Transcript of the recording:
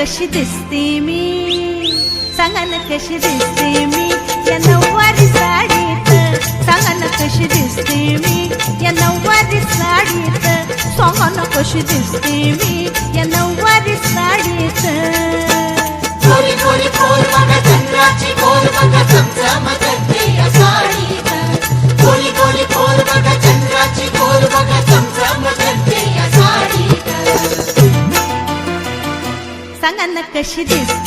कशी दिसते मी, सांगा ना कशी दिसते मी या नऊवारी साडीत, सांगा ना कशी दिसते मी या नऊवारी साडीत, सांगा ना कशी दिसते मी या नऊवारी साडीत. गोरी गोरी पोर बघा चंद्राची गोर बघा चमचमते या साडीत, गोरी गोरी पोर बघा चंद्राची गोर बघा चमचमते या साडीत. सांगा ना कशी दिसते